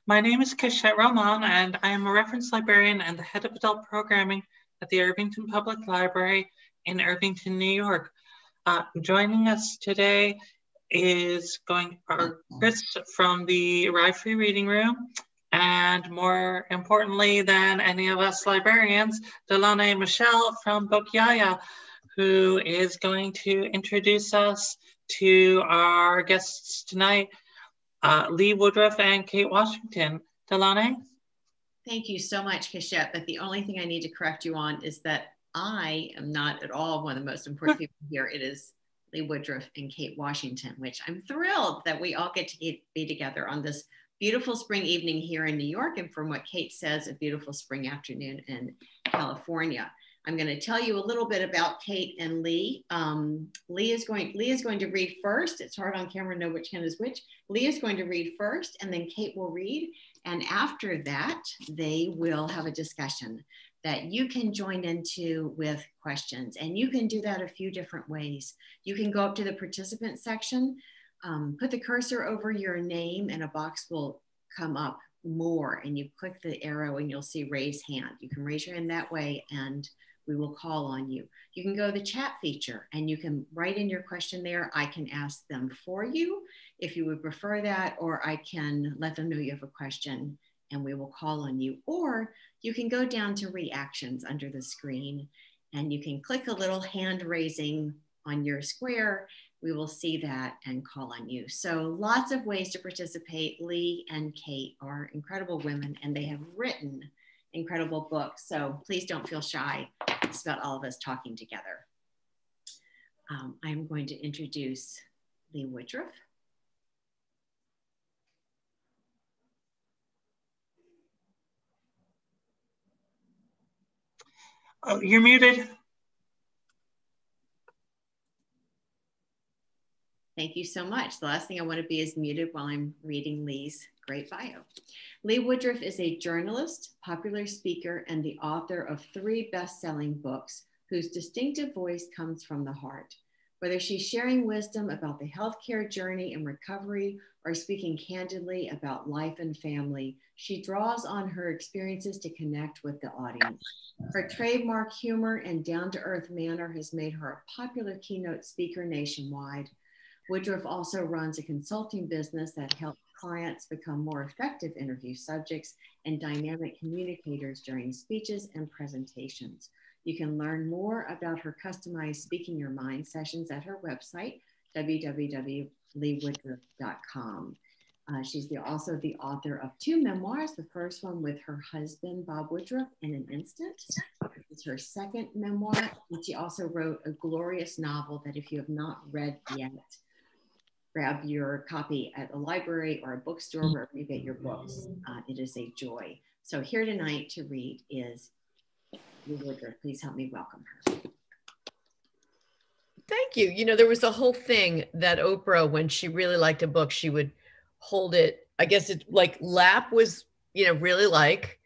My name is Kishette Roman, and I am a reference librarian and the head of adult programming at the Irvington Public Library in Irvington, New York. Joining us today is Chris from the Arrive Free Reading Room, and more importantly than any of us librarians, Delana Michelle from Book Yaya, who is going to introduce us to our guests tonight, Lee Woodruff and Kate Washington. Delana? Thank you so much, Kishette. But the only thing I need to correct you on is that I am not at all one of the most important people here. It is Lee Woodruff and Kate Washington, which I'm thrilled that we all get to be together on this beautiful spring evening here in New York, and from what Kate says, a beautiful spring afternoon in California. I'm going to tell you a little bit about Kate and Lee. Lee is going to read first. It's hard on camera to know which hand is which. Lee is going to read first, and then Kate will read. And after that, they will have a discussion that you can join into with questions. And you can do that a few different ways. You can go up to the participant section, put the cursor over your name, and a box will come up more. And you click the arrow and you'll see raise hand. You can raise your hand that way and we will call on you. You can go to the chat feature and you can write in your question there. I can ask them for you if you would prefer that, or I can let them know you have a question and we will call on you. Or you can go down to reactions under the screen and you can click a little hand raising on your square. We will see that and call on you. So lots of ways to participate. Lee and Kate are incredible women and they have written incredible books. So please don't feel shy. It's about all of us talking together. I'm going to introduce Lee Woodruff. Oh, you're muted. Thank you so much. The last thing I want to be is muted while I'm reading Lee's great bio. Lee Woodruff is a journalist, popular speaker, and the author of 3 best-selling books whose distinctive voice comes from the heart. Whether she's sharing wisdom about the healthcare journey and recovery or speaking candidly about life and family, she draws on her experiences to connect with the audience. Her trademark humor and down-to-earth manner has made her a popular keynote speaker nationwide. Woodruff also runs a consulting business that helps clients become more effective interview subjects and dynamic communicators during speeches and presentations. You can learn more about her customized Speaking Your Mind sessions at her website, www.leewoodruff.com. She's also the author of 2 memoirs, the first one with her husband, Bob Woodruff, In an Instant. It's her second memoir, and she also wrote a glorious novel that if you have not read yet, grab your copy at a library or a bookstore wherever you get your books. It is a joy. So here tonight to read is Lee Woodruff. Please help me welcome her. Thank you. You know, there was a whole thing that Oprah, when she really liked a book, she would hold it. I guess it like lap was, you know, really like,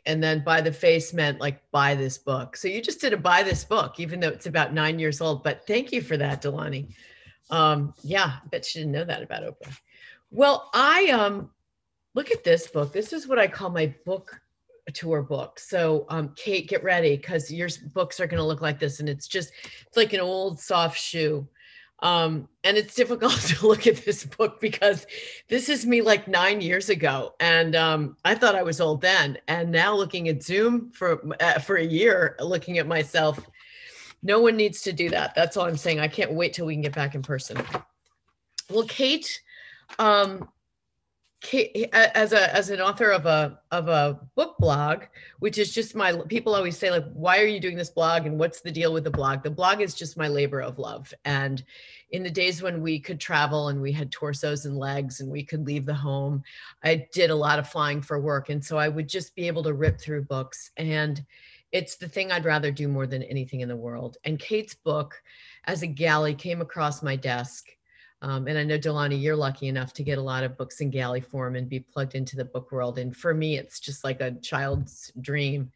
and then by the face meant like buy this book. So you just did a buy this book, even though it's about 9 years old. But thank you for that, Delani. Yeah, I bet she didn't know that about Oprah. Well, I look at this book. This is what I call my book tour book. So Kate, get ready because your books are going to look like this. And it's like an old soft shoe. And it's difficult to look at this book because this is me like 9 years ago. And I thought I was old then. And now looking at Zoom for a year, looking at myself, no one needs to do that. That's all I'm saying. I can't wait till we can get back in person. Well, Kate, as an author of a book blog, which is just people always say like, why are you doing this blog? And what's the deal with the blog? The blog is just my labor of love. And in the days when we could travel and we had torsos and legs and we could leave the home, I did a lot of flying for work. And so I would just be able to rip through books, and it's the thing I'd rather do more than anything in the world. And Kate's book, As a Galley, came across my desk And I know, Delani, you're lucky enough to get a lot of books in galley form and be plugged into the book world. And for me, it's just like a child's dream.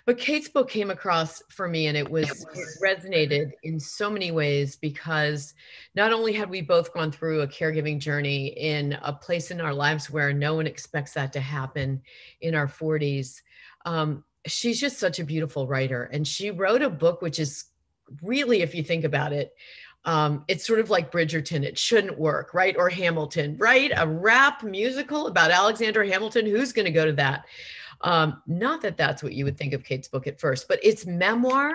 But Kate's book came across for me, and it resonated in so many ways, because not only had we both gone through a caregiving journey in a place in our lives where no one expects that to happen in our 40s, she's just such a beautiful writer. And she wrote a book which is really, if you think about it, it's sort of like Bridgerton. It shouldn't work, right? Or Hamilton, right? A rap musical about Alexander Hamilton. Who's going to go to that? Not that that's what you would think of Kate's book at first, but it's memoir.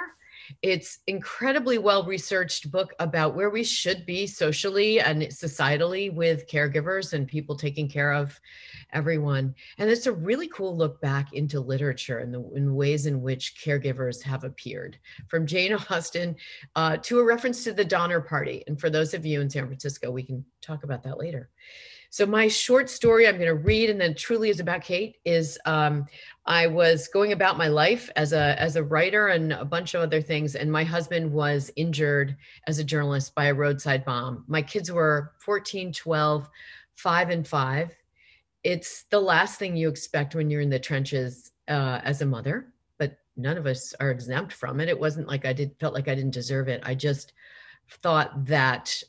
It's incredibly well-researched book about where we should be socially and societally with caregivers and people taking care of everyone. And it's a really cool look back into literature and in ways in which caregivers have appeared, from Jane Austen to a reference to the Donner Party. And for those of you in San Francisco, we can talk about that later. So my short story I'm going to read, and then truly is about Kate, is I was going about my life as a writer and a bunch of other things, and my husband was injured as a journalist by a roadside bomb. My kids were 14, 12, 5, and 5. It's the last thing you expect when you're in the trenches as a mother, but none of us are exempt from it. It wasn't like felt like I didn't deserve it. I just thought that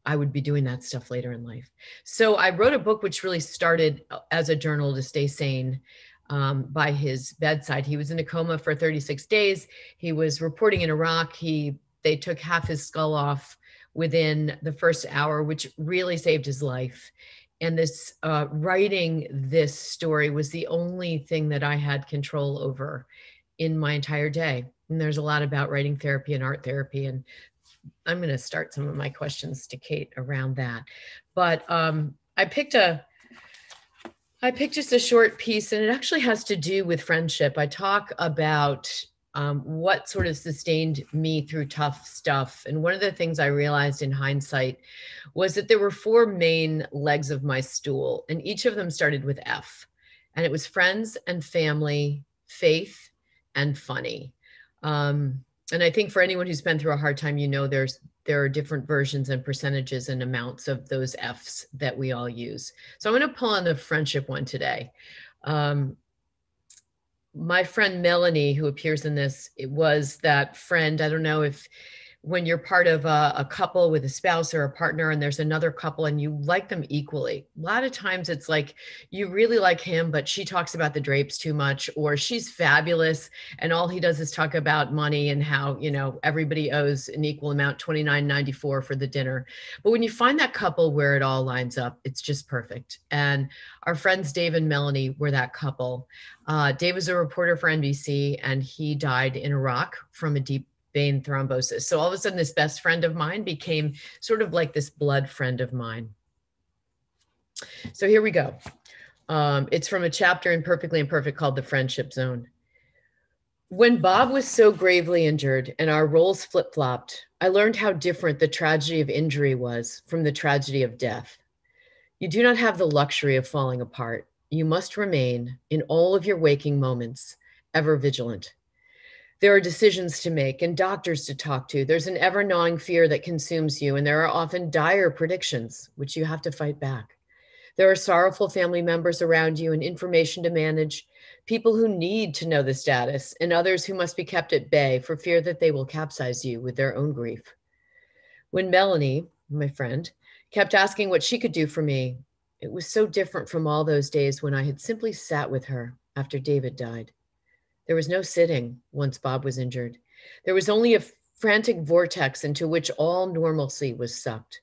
I would be doing that stuff later in life. So I wrote a book which really started as a journal to stay sane by his bedside. He was in a coma for 36 days. He was reporting in Iraq. They took half his skull off within the first hour, which really saved his life. And this writing this story was the only thing that I had control over in my entire day. And there's a lot about writing therapy and art therapy, and I'm going to start some of my questions to Kate around that. But I picked just a short piece, and it actually has to do with friendship. I talk about what sort of sustained me through tough stuff. And one of the things I realized in hindsight was that there were 4 main legs of my stool, and each of them started with F. And it was friends and family, faith, and funny. And I think for anyone who's been through a hard time, you know, there are different versions and percentages and amounts of those F's that we all use. So I'm going to pull on the friendship one today. My friend Melanie, who appears in this, it was that friend. I don't know if when you're part of a couple with a spouse or a partner and there's another couple and you like them equally. A lot of times it's like you really like him, but she talks about the drapes too much, or she's fabulous and all he does is talk about money and how, you know, everybody owes an equal amount, $29.94 for the dinner. But when you find that couple where it all lines up, it's just perfect. And our friends Dave and Melanie were that couple. Dave was a reporter for NBC, and he died in Iraq from a deep vein thrombosis. So all of a sudden, this best friend of mine became sort of like this blood friend of mine. So here we go. It's from a chapter in Perfectly Imperfect called The Friendship Zone. When Bob was so gravely injured and our roles flip-flopped, I learned how different the tragedy of injury was from the tragedy of death. You do not have the luxury of falling apart. You must remain, in all of your waking moments, ever vigilant. There are decisions to make and doctors to talk to. There's an ever-gnawing fear that consumes you, and there are often dire predictions, which you have to fight back. There are sorrowful family members around you and information to manage, people who need to know the status, and others who must be kept at bay for fear that they will capsize you with their own grief. When Melanie, my friend, kept asking what she could do for me, it was so different from all those days when I had simply sat with her after David died. There was no sitting once Bob was injured. There was only a frantic vortex into which all normalcy was sucked.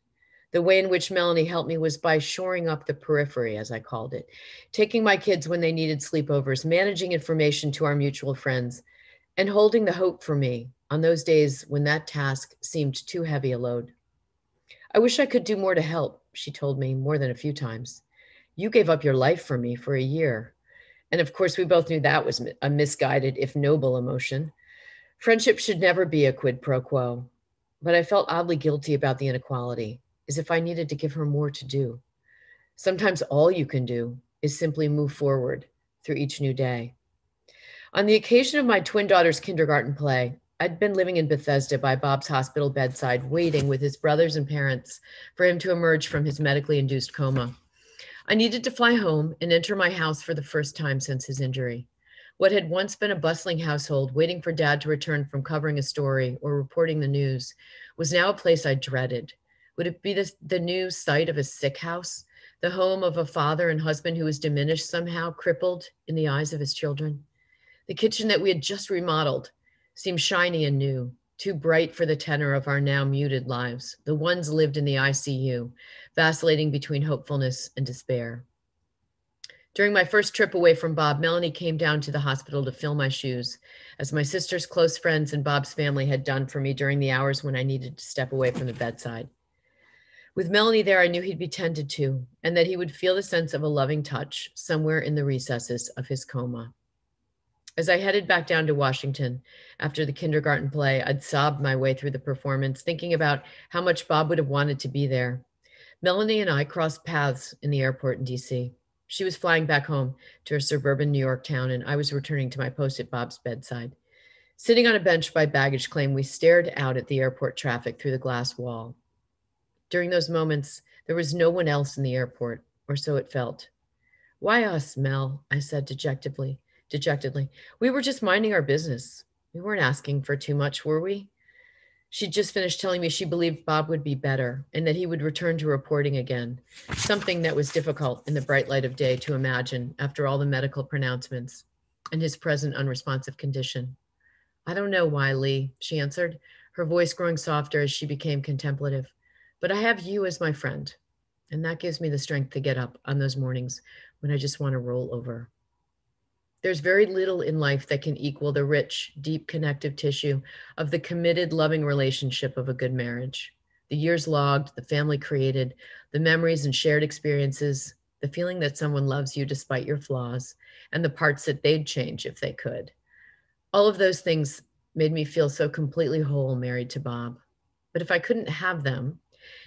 The way in which Melanie helped me was by shoring up the periphery, as I called it, taking my kids when they needed sleepovers, managing information to our mutual friends, and holding the hope for me on those days when that task seemed too heavy a load. I wish I could do more to help, she told me more than a few times. You gave up your life for me for a year. And of course, we both knew that was a misguided, if noble, emotion. Friendship should never be a quid pro quo, but I felt oddly guilty about the inequality, as if I needed to give her more to do. Sometimes all you can do is simply move forward through each new day. On the occasion of my twin daughter's kindergarten play, I'd been living in Bethesda by Bob's hospital bedside, waiting with his brothers and parents for him to emerge from his medically induced coma. I needed to fly home and enter my house for the first time since his injury. What had once been a bustling household waiting for Dad to return from covering a story or reporting the news was now a place I dreaded. Would it be the new site of a sick house, the home of a father and husband who was diminished somehow, crippled in the eyes of his children? The kitchen that we had just remodeled seemed shiny and new, too bright for the tenor of our now muted lives. The ones lived in the ICU, vacillating between hopefulness and despair. During my first trip away from Bob, Melanie came down to the hospital to fill my shoes, as my sister's close friends and Bob's family had done for me during the hours when I needed to step away from the bedside. With Melanie there, I knew he'd be tended to, and that he would feel the sense of a loving touch somewhere in the recesses of his coma. As I headed back down to Washington after the kindergarten play, I'd sobbed my way through the performance, thinking about how much Bob would have wanted to be there. Melanie and I crossed paths in the airport in DC. She was flying back home to her suburban New York town, and I was returning to my post at Bob's bedside. Sitting on a bench by baggage claim, we stared out at the airport traffic through the glass wall. During those moments, there was no one else in the airport, or so it felt. "Why us, Mel?" I said dejectedly. "We were just minding our business. We weren't asking for too much, were we?" She'd just finished telling me she believed Bob would be better and that he would return to reporting again, something that was difficult in the bright light of day to imagine after all the medical pronouncements and his present unresponsive condition. "I don't know why, Lee," she answered, her voice growing softer as she became contemplative. "But I have you as my friend, and that gives me the strength to get up on those mornings when I just want to roll over." There's very little in life that can equal the rich, deep connective tissue of the committed, loving relationship of a good marriage. The years logged, the family created, the memories and shared experiences, the feeling that someone loves you despite your flaws, and the parts that they'd change if they could. All of those things made me feel so completely whole married to Bob. But if I couldn't have them,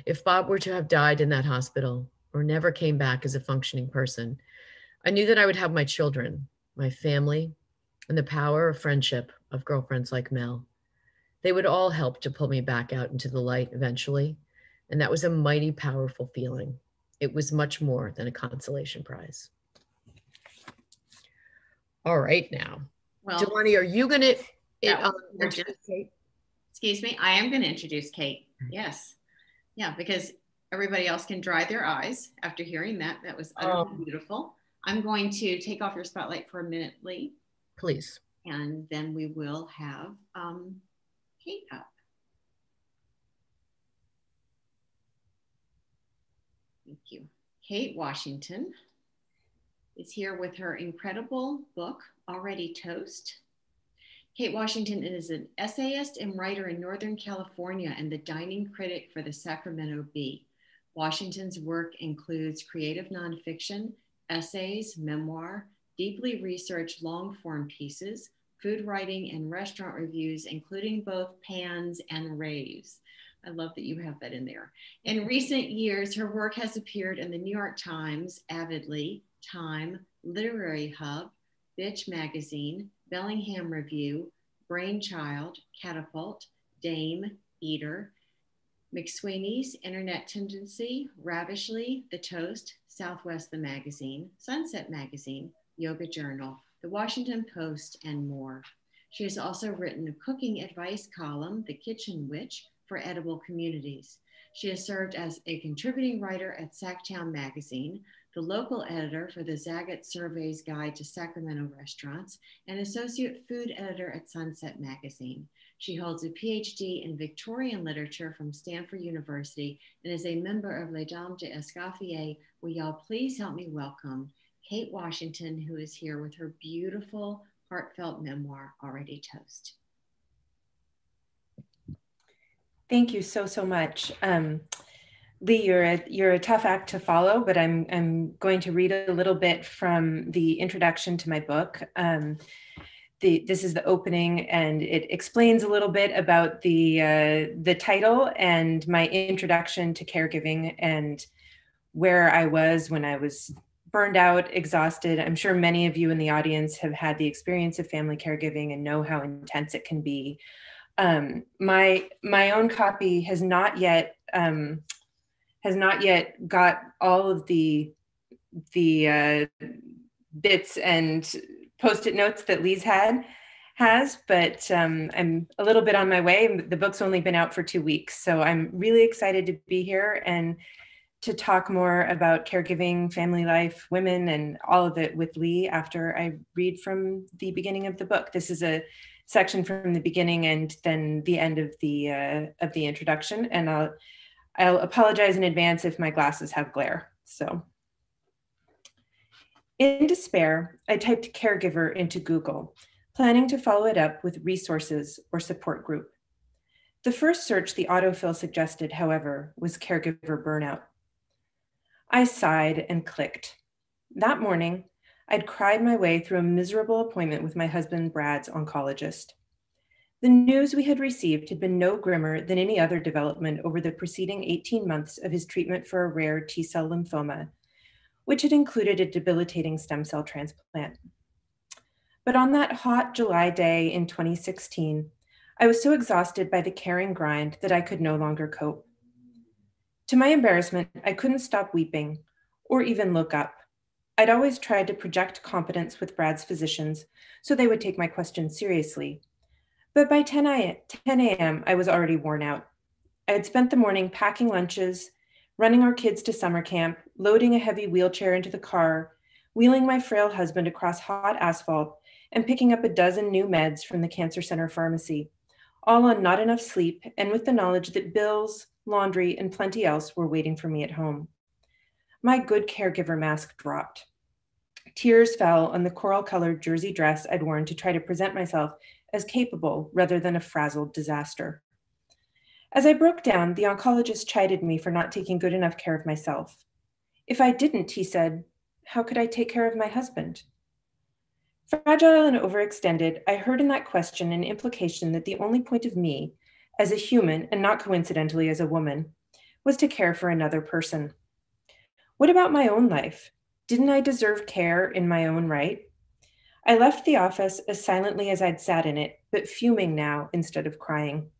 if Bob were to have died in that hospital or never came back as a functioning person, I knew that I would have my children, my family, and the power of friendship of girlfriends like Mel. They would all help to pull me back out into the light eventually, and that was a mighty powerful feeling. It was much more than a consolation prize. All right now. Well, Jelani, are you going to introduce Kate? Excuse me, I am going to introduce Kate. Yes. Yeah, because everybody else can dry their eyes after hearing that. That was utterly beautiful. I'm going to take off your spotlight for a minute, Lee. Please. And then we will have Kate up. Thank you. Kate Washington is here with her incredible book, Already Toast. Kate Washington is an essayist and writer in Northern California and the dining critic for the Sacramento Bee. Washington's work includes creative nonfiction, essays, memoir, deeply researched long-form pieces, food writing, and restaurant reviews, including both pans and raves. I love that you have that in there. In recent years, her work has appeared in the New York Times, Avidly, Time, Literary Hub, Bitch Magazine, Bellingham Review, Brainchild, Catapult, Dame, Eater, McSweeney's, Internet Tendency, Ravishly, The Toast, Southwest the Magazine, Sunset Magazine, Yoga Journal, The Washington Post, and more. She has also written a cooking advice column, The Kitchen Witch, for Edible Communities. She has served as a contributing writer at Sacktown Magazine, the local editor for the Zagat Survey's Guide to Sacramento Restaurants, and associate food editor at Sunset Magazine. She holds a PhD in Victorian literature from Stanford University and is a member of Les Dames d'Escoffier. Will y'all please help me welcome Kate Washington, who is here with her beautiful, heartfelt memoir, Already Toast. Thank you so much. Lee, you're a tough act to follow, but I'm going to read a little bit from the introduction to my book. This is the opening, and it explains a little bit about the title and my introduction to caregiving and where I was when I was burned out, exhausted. I'm sure many of you in the audience have had the experience of family caregiving and know how intense it can be. My own copy has not yet got all of the bits and Post-it notes that Lee's has, but I'm a little bit on my way. The book's only been out for 2 weeks, so I'm really excited to be here and to talk more about caregiving, family life, women, and all of it with Lee after I read from the beginning of the book. This is a section from the beginning and then the end of the introduction, and I'll apologize in advance if my glasses have glare. So, in despair, I typed caregiver into Google, planning to follow it up with resources or support group. The first search the autofill suggested, however, was caregiver burnout. I sighed and clicked. That morning, I'd cried my way through a miserable appointment with my husband, Brad's oncologist. The news we had received had been no grimmer than any other development over the preceding 18 months of his treatment for a rare T-cell lymphoma, which had included a debilitating stem cell transplant. But on that hot July day in 2016, I was so exhausted by the caring grind that I could no longer cope. To my embarrassment, I couldn't stop weeping or even look up. I'd always tried to project competence with Brad's physicians so they would take my questions seriously. But by 10 a.m., I was already worn out. I had spent the morning packing lunches, running our kids to summer camp, loading a heavy wheelchair into the car, wheeling my frail husband across hot asphalt, and picking up a dozen new meds from the Cancer Center pharmacy, all on not enough sleep and with the knowledge that bills, laundry, and plenty else were waiting for me at home. My good caregiver mask dropped. Tears fell on the coral-colored jersey dress I'd worn to try to present myself as capable rather than a frazzled disaster. As I broke down, the oncologist chided me for not taking good enough care of myself. If I didn't, he said, how could I take care of my husband? Fragile and overextended, I heard in that question an implication that the only point of me, as a human and not coincidentally as a woman, was to care for another person. What about my own life? Didn't I deserve care in my own right? I left the office as silently as I'd sat in it, but fuming now instead of crying.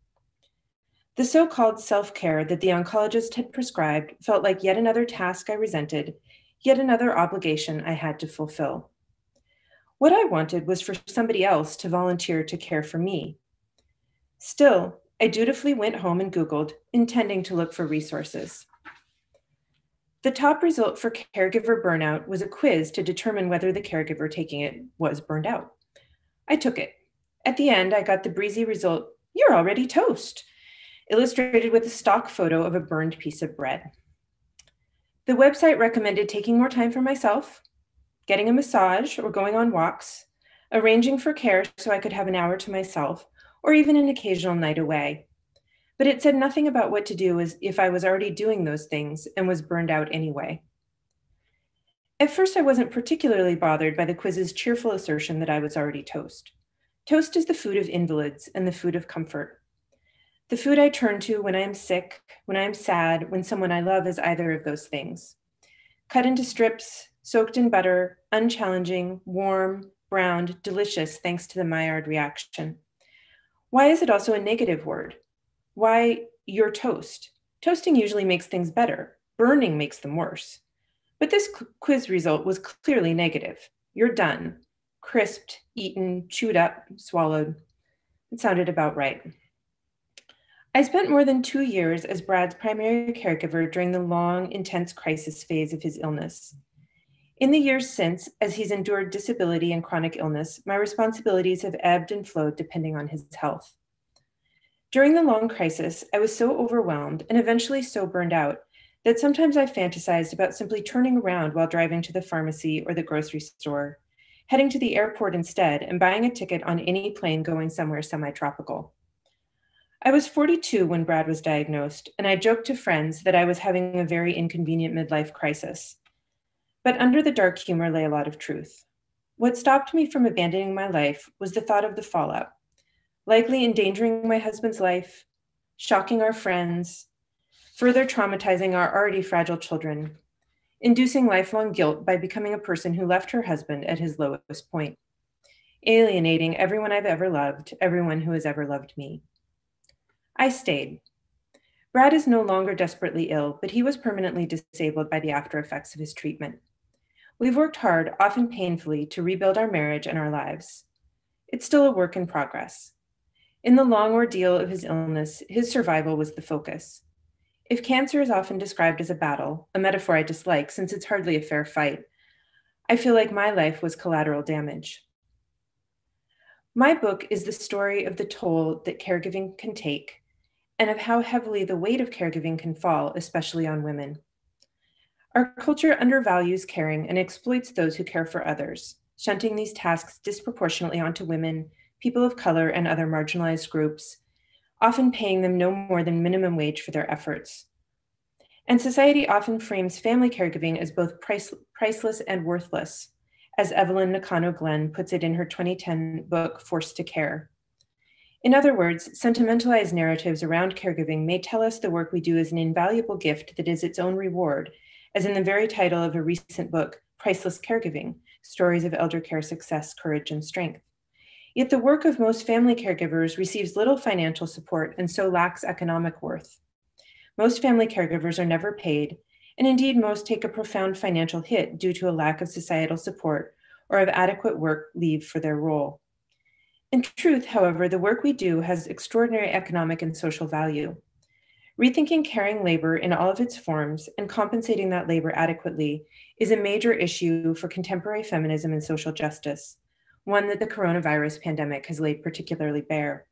The so-called self-care that the oncologist had prescribed felt like yet another task I resented, yet another obligation I had to fulfill. What I wanted was for somebody else to volunteer to care for me. Still, I dutifully went home and Googled, intending to look for resources. The top result for caregiver burnout was a quiz to determine whether the caregiver taking it was burned out. I took it. At the end, I got the breezy result, "You're already toast," illustrated with a stock photo of a burned piece of bread. The website recommended taking more time for myself, getting a massage or going on walks, arranging for care so I could have an hour to myself, or even an occasional night away. But it said nothing about what to do as if I was already doing those things and was burned out anyway. At first, I wasn't particularly bothered by the quiz's cheerful assertion that I was already toast. Toast is the food of invalids and the food of comfort. The food I turn to when I am sick, when I am sad, when someone I love is either of those things. Cut into strips, soaked in butter, unchallenging, warm, browned, delicious thanks to the Maillard reaction. Why is it also a negative word? Why, you're toast. Toasting usually makes things better. Burning makes them worse. But this quiz result was clearly negative. You're done. Crisped, eaten, chewed up, swallowed. It sounded about right. I spent more than 2 years as Brad's primary caregiver during the long, intense crisis phase of his illness. In the years since, as he's endured disability and chronic illness, my responsibilities have ebbed and flowed depending on his health. During the long crisis, I was so overwhelmed and eventually so burned out that sometimes I fantasized about simply turning around while driving to the pharmacy or the grocery store, heading to the airport instead and buying a ticket on any plane going somewhere semi-tropical. I was 42 when Brad was diagnosed, and I joked to friends that I was having a very inconvenient midlife crisis. But under the dark humor lay a lot of truth. What stopped me from abandoning my life was the thought of the fallout, likely endangering my husband's life, shocking our friends, further traumatizing our already fragile children, inducing lifelong guilt by becoming a person who left her husband at his lowest point, alienating everyone I've ever loved, everyone who has ever loved me. I stayed. Brad is no longer desperately ill, but he was permanently disabled by the after effects of his treatment. We've worked hard, often painfully, to rebuild our marriage and our lives. It's still a work in progress. In the long ordeal of his illness, his survival was the focus. If cancer is often described as a battle, a metaphor I dislike since it's hardly a fair fight, I feel like my life was collateral damage. My book is the story of the toll that caregiving can take and of how heavily the weight of caregiving can fall, especially on women. Our culture undervalues caring and exploits those who care for others, shunting these tasks disproportionately onto women, people of color, and other marginalized groups, often paying them no more than minimum wage for their efforts. And society often frames family caregiving as both priceless and worthless, as Evelyn Nakano-Glenn puts it in her 2010 book, Forced to Care. In other words, sentimentalized narratives around caregiving may tell us the work we do is an invaluable gift that is its own reward, as in the very title of a recent book, Priceless Caregiving, Stories of Elder Care Success, Courage, and Strength. Yet the work of most family caregivers receives little financial support and so lacks economic worth. Most family caregivers are never paid, and indeed most take a profound financial hit due to a lack of societal support or of adequate work leave for their role. In truth, however, the work we do has extraordinary economic and social value. Rethinking caring labor in all of its forms and compensating that labor adequately is a major issue for contemporary feminism and social justice, one that the coronavirus pandemic has laid particularly bare.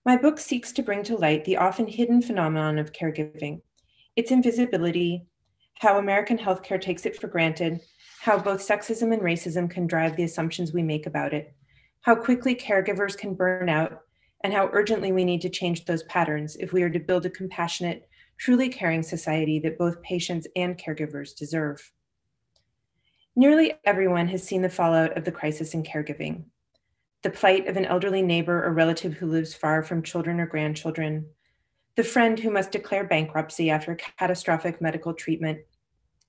My book seeks to bring to light the often hidden phenomenon of caregiving, its invisibility, how American healthcare takes it for granted, how both sexism and racism can drive the assumptions we make about it, how quickly caregivers can burn out, and how urgently we need to change those patterns if we are to build a compassionate, truly caring society that both patients and caregivers deserve. Nearly everyone has seen the fallout of the crisis in caregiving. The plight of an elderly neighbor or relative who lives far from children or grandchildren, the friend who must declare bankruptcy after catastrophic medical treatment,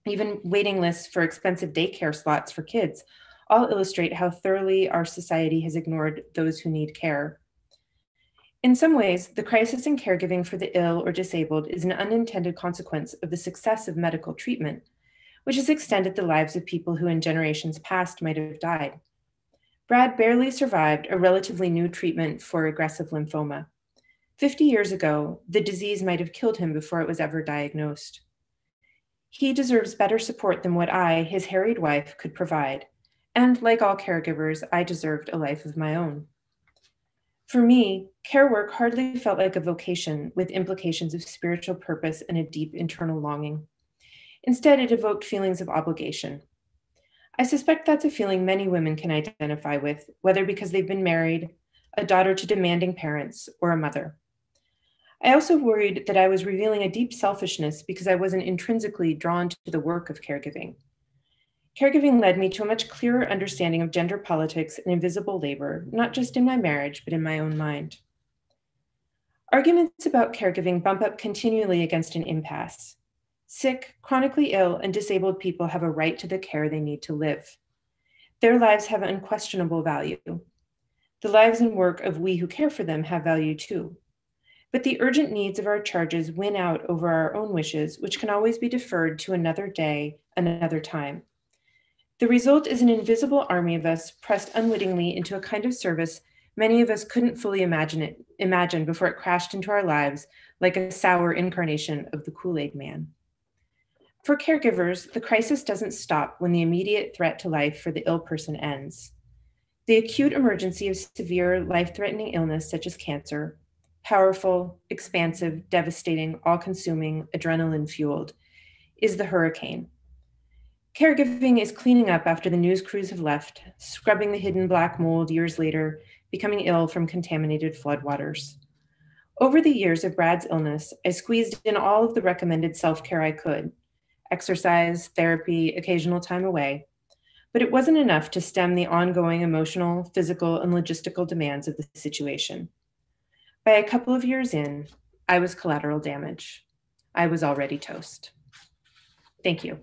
even waiting lists for expensive daycare slots for kids, all illustrate how thoroughly our society has ignored those who need care. In some ways, the crisis in caregiving for the ill or disabled is an unintended consequence of the success of medical treatment, which has extended the lives of people who in generations past might have died. Brad barely survived a relatively new treatment for aggressive lymphoma. 50 years ago, the disease might have killed him before it was ever diagnosed. He deserves better support than what I, his harried wife, could provide. And like all caregivers, I deserved a life of my own. For me, care work hardly felt like a vocation with implications of spiritual purpose and a deep internal longing. Instead, it evoked feelings of obligation. I suspect that's a feeling many women can identify with, whether because they've been married, a daughter to demanding parents, or a mother. I also worried that I was revealing a deep selfishness because I wasn't intrinsically drawn to the work of caregiving. Caregiving led me to a much clearer understanding of gender politics and invisible labor, not just in my marriage, but in my own mind. Arguments about caregiving bump up continually against an impasse. Sick, chronically ill, and disabled people have a right to the care they need to live. Their lives have unquestionable value. The lives and work of we who care for them have value too. But the urgent needs of our charges win out over our own wishes, which can always be deferred to another day, another time. The result is an invisible army of us pressed unwittingly into a kind of service many of us couldn't fully imagine before it crashed into our lives like a sour incarnation of the Kool-Aid Man. For caregivers, the crisis doesn't stop when the immediate threat to life for the ill person ends. The acute emergency of severe, life-threatening illness such as cancer, powerful, expansive, devastating, all-consuming, adrenaline-fueled, is the hurricane. Caregiving is cleaning up after the news crews have left, scrubbing the hidden black mold years later, becoming ill from contaminated floodwaters. Over the years of Brad's illness, I squeezed in all of the recommended self-care I could, exercise, therapy, occasional time away, but it wasn't enough to stem the ongoing emotional, physical, and logistical demands of the situation. By a couple of years in, I was collateral damage. I was already toast. Thank you.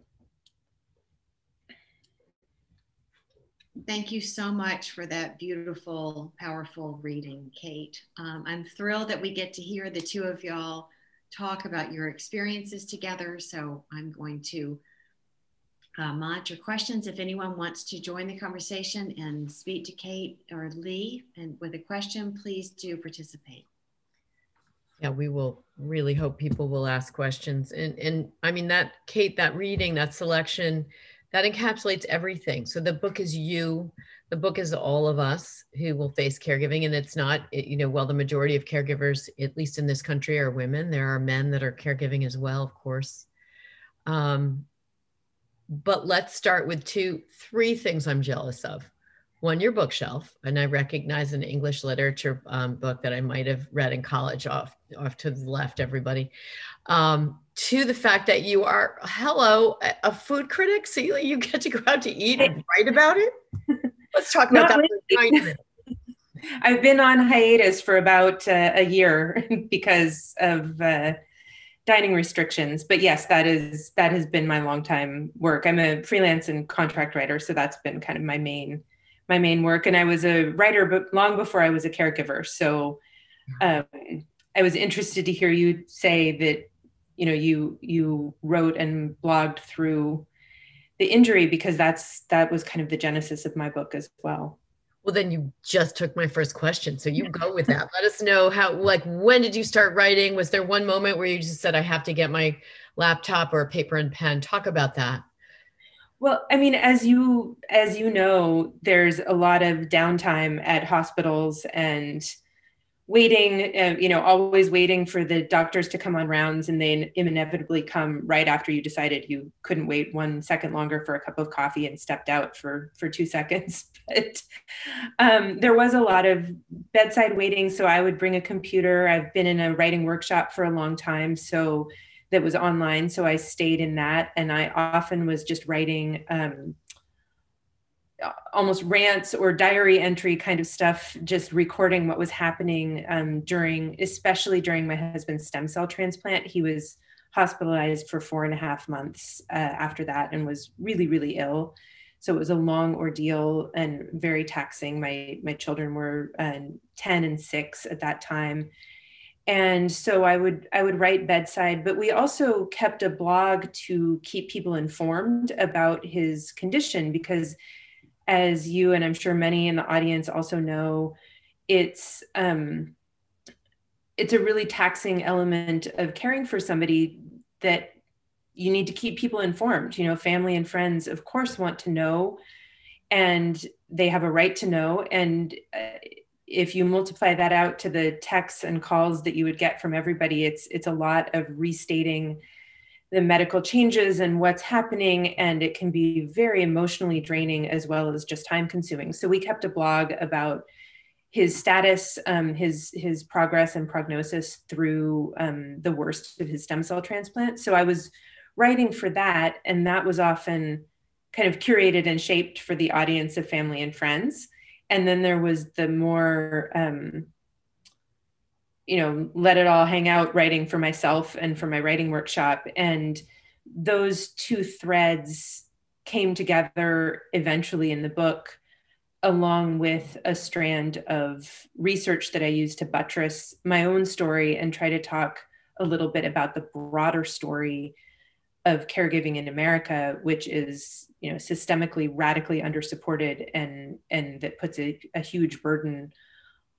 Thank you so much for that beautiful, powerful reading, Kate. I'm thrilled that we get to hear the two of y'all talk about your experiences together. So I'm going to monitor questions. If anyone wants to join the conversation and speak to Kate or Lee and with a question, please do participate. Yeah, we will really hope people will ask questions. And I mean, that Kate, that reading, that selection, that encapsulates everything. So the book is you, the book is all of us who will face caregiving. And it's not, you know, well, the majority of caregivers, at least in this country, are women. There are men that are caregiving as well, of course. But let's start with three things I'm jealous of. One, your bookshelf, and I recognize an English literature book that I might have read in college, off to the left, everybody. Two, the fact that you are, a food critic, so you get to go out to eat and write about it. Let's talk about that for a tiny minute. I've been on hiatus for about a year because of dining restrictions, but yes, that has been my longtime work. I'm a freelance and contract writer, so that's been kind of my main work. And I was a writer, but long before I was a caregiver. So I was interested to hear you say that, you know, you wrote and blogged through the injury, because that was kind of the genesis of my book as well. Well, then you just took my first question. So you go with that. Let us know when did you start writing? Was there one moment where you just said, I have to get my laptop or a paper and pen? Talk about that. Well, I mean, as you know, there's a lot of downtime at hospitals and waiting, always waiting for the doctors to come on rounds, and they inevitably come right after you decided you couldn't wait 1 second longer for a cup of coffee and stepped out for 2 seconds. But there was a lot of bedside waiting. So I would bring a computer. I've been in a writing workshop for a long time, so that was online. So I stayed in that, and I often was just writing almost rants or diary entry kind of stuff, just recording what was happening especially during my husband's stem cell transplant. He was hospitalized for 4.5 months after that and was really, really ill. So it was a long ordeal and very taxing. My children were 10 and 6 at that time. And so I would write bedside, but we also kept a blog to keep people informed about his condition, because as you, and I'm sure many in the audience also know, it's a really taxing element of caring for somebody, that you need to keep people informed. You know, family and friends, of course, want to know, and they have a right to know. And if you multiply that out to the texts and calls that you would get from everybody, it's a lot of restating the medical changes and what's happening, and it can be very emotionally draining as well as just time consuming. So we kept a blog about his status, his progress and prognosis through the worst of his stem cell transplant. So I was writing for that, and that was often kind of curated and shaped for the audience of family and friends. And then there was the more let it all hang out writing for myself and for my writing workshop. And those two threads came together eventually in the book, along with a strand of research that I used to buttress my own story and try to talk a little bit about the broader story of caregiving in America, which is, systemically radically undersupported, and that puts a huge burden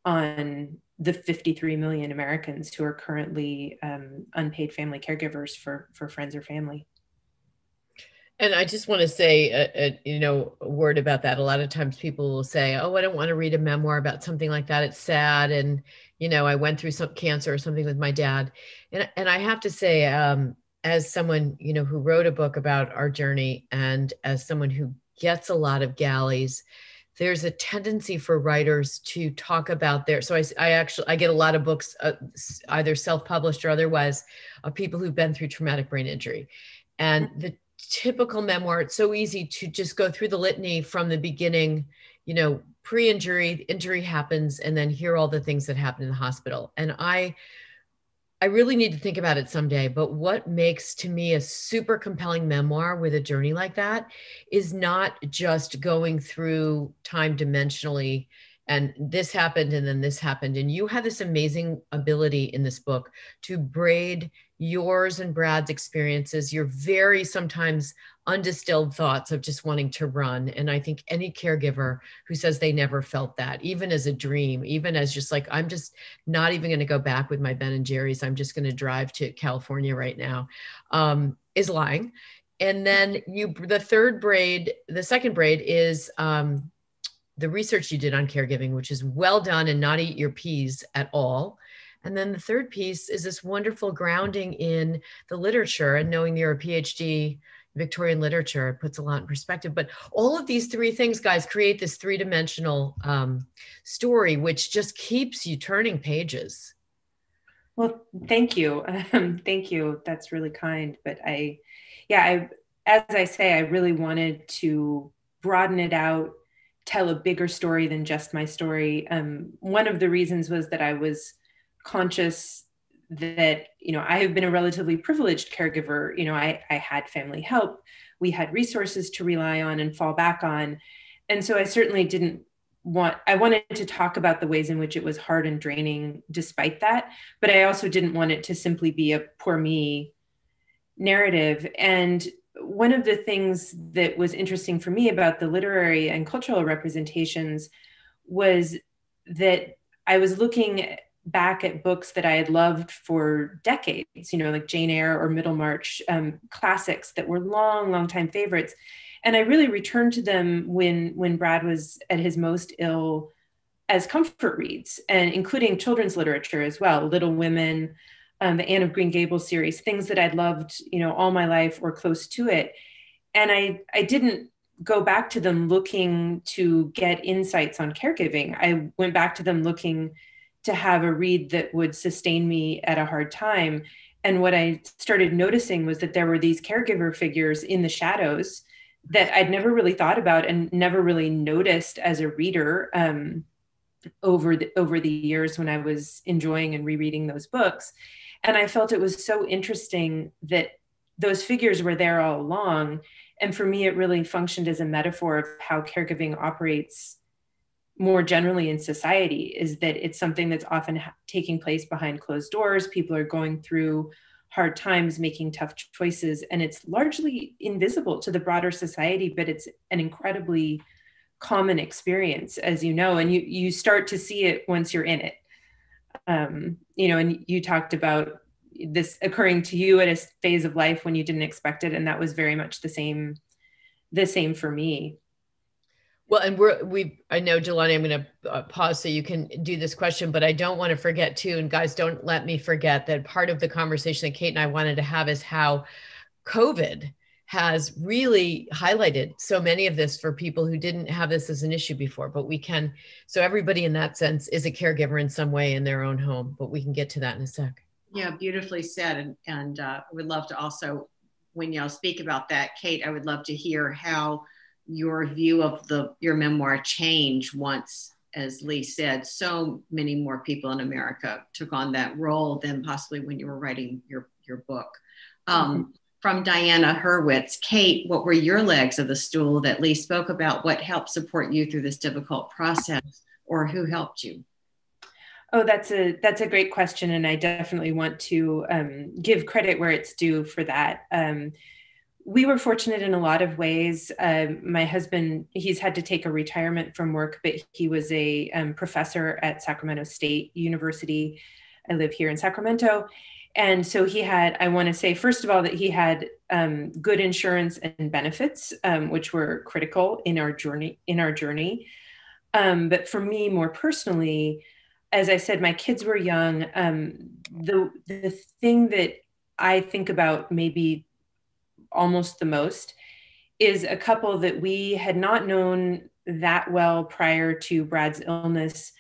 on the 53 million Americans who are currently unpaid family caregivers for friends or family. And I just want to say, a word about that. A lot of times people will say, oh, I don't want to read a memoir about something like that. It's sad. And, I went through some cancer or something with my dad. And I have to say, as someone, who wrote a book about our journey, and as someone who gets a lot of galleys, there's a tendency for writers to talk about so I get a lot of books, either self-published or otherwise, of people who've been through traumatic brain injury. And the typical memoir, it's so easy to just go through the litany from the beginning, pre-injury, injury happens, and then hear all the things that happen in the hospital. And I I really need to think about it someday, but what makes to me a super compelling memoir with a journey like that is not just going through time dimensionally and this happened and then this happened. And you have this amazing ability in this book to braid yours and Brad's experiences, your very sometimes undistilled thoughts of just wanting to run. And I think any caregiver who says they never felt that, even as a dream, even as just like, I'm just not even going to go back with my Ben and Jerry's, I'm just going to drive to California right now, is lying. And then the second braid is the research you did on caregiving, which is well done and not eat your peas at all. And then the third piece is this wonderful grounding in the literature and knowing you're a PhD Victorian literature. It puts a lot in perspective. But all of these three things, guys, create this three-dimensional story, which just keeps you turning pages. Well, thank you. Thank you. That's really kind. But as I say, I really wanted to broaden it out, tell a bigger story than just my story. One of the reasons was that I was conscious that, I have been a relatively privileged caregiver. I had family help. We had resources to rely on and fall back on. And so I certainly I wanted to talk about the ways in which it was hard and draining despite that, but I also didn't want it to simply be a poor me narrative. And one of the things that was interesting for me about the literary and cultural representations was that I was looking back at books that I had loved for decades, like Jane Eyre or Middlemarch, classics that were long time favorites. And I really returned to them when Brad was at his most ill as comfort reads, and including children's literature as well, Little Women, the Anne of Green Gables series, things that I'd loved, all my life or close to it. And I didn't go back to them looking to get insights on caregiving. I went back to them looking to have a read that would sustain me at a hard time. And what I started noticing was that there were these caregiver figures in the shadows that I'd never really thought about and never really noticed as a reader over the years when I was enjoying and rereading those books. And I felt it was so interesting that those figures were there all along. And for me, it really functioned as a metaphor of how caregiving operates more generally in society, is that it's something that's often taking place behind closed doors. People are going through hard times, making tough choices, and it's largely invisible to the broader society, but it's an incredibly common experience, as you know, and you start to see it once you're in it. And you talked about this occurring to you at a phase of life when you didn't expect it, and that was very much the same for me. Well, and I know, Jelani, I'm going to pause so you can do this question, but I don't want to forget too, and guys, don't let me forget that part of the conversation that Kate and I wanted to have is how COVID has really highlighted so many of this for people who didn't have this as an issue before, but so everybody in that sense is a caregiver in some way in their own home, but we can get to that in a sec. Yeah, beautifully said. And I would love to also, when y'all speak about that, Kate, I would love to hear how your view of your memoir changed once, as Lee said, so many more people in America took on that role than possibly when you were writing your book. From Diana Hurwitz, Kate, what were your legs of the stool that Lee spoke about? What helped support you through this difficult process, or who helped you? Oh, that's a great question. And I definitely want to give credit where it's due for that. We were fortunate in a lot of ways. My husband, he's had to take a retirement from work, but he was a professor at Sacramento State University. I live here in Sacramento. And so I want to say, first of all, that he had good insurance and benefits, which were critical in our journey. But for me, more personally, as I said, my kids were young. The thing that I think about maybe almost the most is a couple that we had not known that well prior to Brad's illness,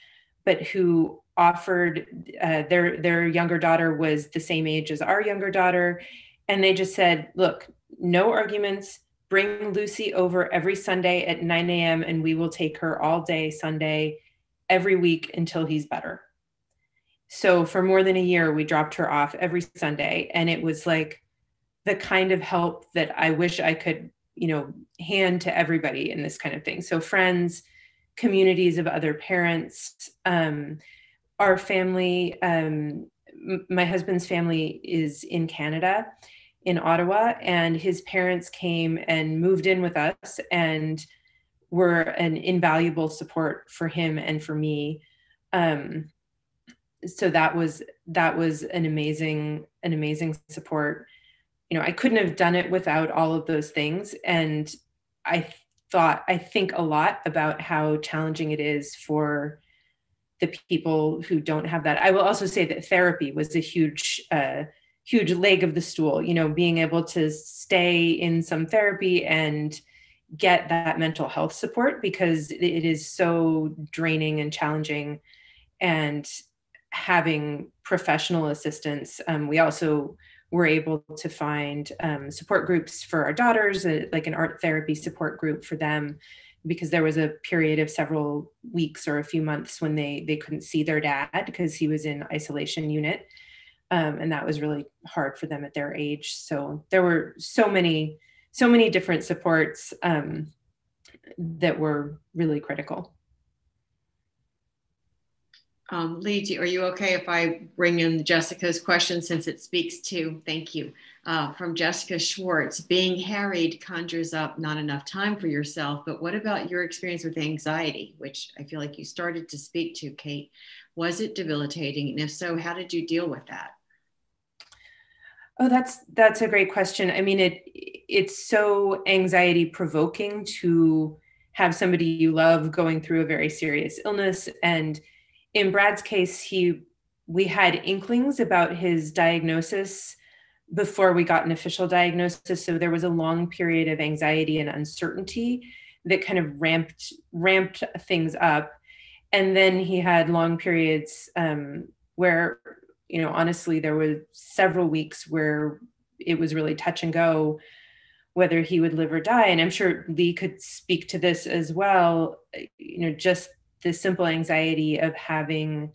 but who offered their younger daughter was the same age as our younger daughter. And they just said, look, no arguments, bring Lucy over every Sunday at 9 a.m. and we will take her all day Sunday, every week until he's better. So for more than a year, we dropped her off every Sunday. And it was like the kind of help that I wish I could, hand to everybody in this kind of thing. So friends, communities of other parents, our family, my husband's family is in Canada, in Ottawa, and his parents came and moved in with us and were an invaluable support for him and for me. So that was an amazing support. I couldn't have done it without all of those things. And I think a lot about how challenging it is for the people who don't have that. I will also say that therapy was a huge leg of the stool, being able to stay in some therapy and get that mental health support, because it is so draining and challenging. And having professional assistance. We also were able to find support groups for our daughters, like an art therapy support group for them, because there was a period of several weeks or a few months when they couldn't see their dad because he was in isolation unit. And that was really hard for them at their age. So there were so many different supports that were really critical. Lee, are you okay if I bring in Jessica's question, since it speaks to, thank you, from Jessica Schwartz, being harried conjures up not enough time for yourself, but what about your experience with anxiety, which I feel like you started to speak to, Kate? Was it debilitating? And if so, how did you deal with that? Oh, that's a great question. I mean, it's so anxiety provoking to have somebody you love going through a very serious illness. And in Brad's case, we had inklings about his diagnosis before we got an official diagnosis. So there was a long period of anxiety and uncertainty that kind of ramped things up. And then he had long periods where, honestly, there were several weeks where it was really touch and go whether he would live or die. And I'm sure Lee could speak to this as well. Just the simple anxiety of having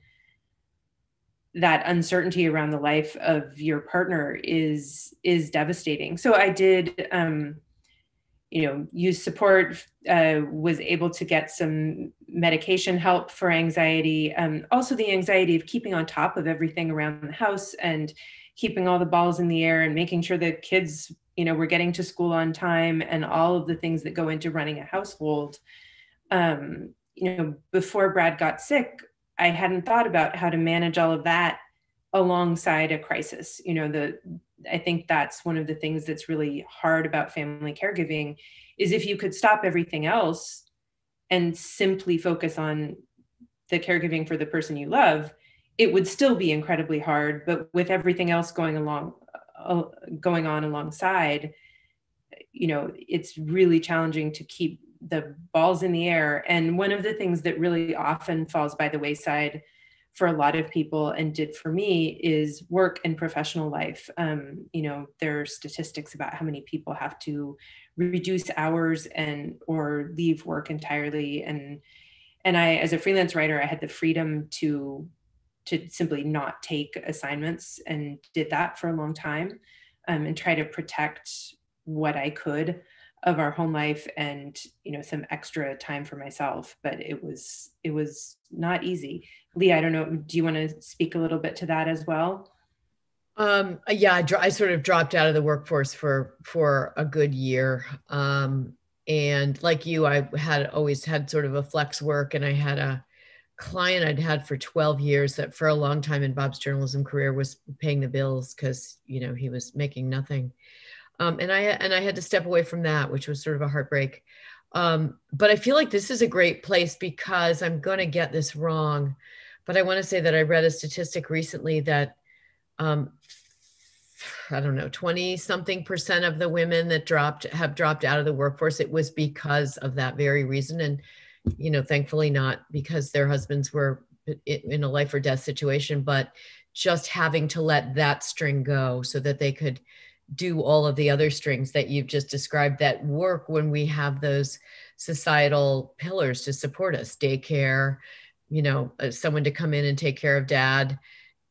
that uncertainty around the life of your partner is devastating. So I did, use support, was able to get some medication help for anxiety. Also the anxiety of keeping on top of everything around the house and keeping all the balls in the air and making sure that kids, were getting to school on time, and all of the things that go into running a household. Before Brad got sick, I hadn't thought about how to manage all of that alongside a crisis. I think that's one of the things that's really hard about family caregiving, is if you could stop everything else and simply focus on the caregiving for the person you love, it would still be incredibly hard. But with everything else going on alongside, it's really challenging to keep the balls in the air. And one of the things that really often falls by the wayside for a lot of people, and did for me, is work and professional life. There are statistics about how many people have to reduce hours or leave work entirely. And I, as a freelance writer, I had the freedom to simply not take assignments, and did that for a long time, and try to protect what I could of our home life, and some extra time for myself. But it was not easy. Lee, I don't know, do you want to speak a little bit to that as well? Yeah, I sort of dropped out of the workforce for a good year. And like you, I had always had sort of a flex work, and I had a client I'd had for 12 years that for a long time in Bob's journalism career was paying the bills, because he was making nothing. And I had to step away from that, which was sort of a heartbreak. But I feel like this is a great place, because I'm going to get this wrong, but I want to say that I read a statistic recently that I don't know, 20-something% of the women that have dropped out of the workforce, it was because of that very reason. And thankfully not because their husbands were in a life or death situation, but just having to let that string go so that they could do all of the other strings that you've just described that work when we have those societal pillars to support us, daycare, someone to come in and take care of dad,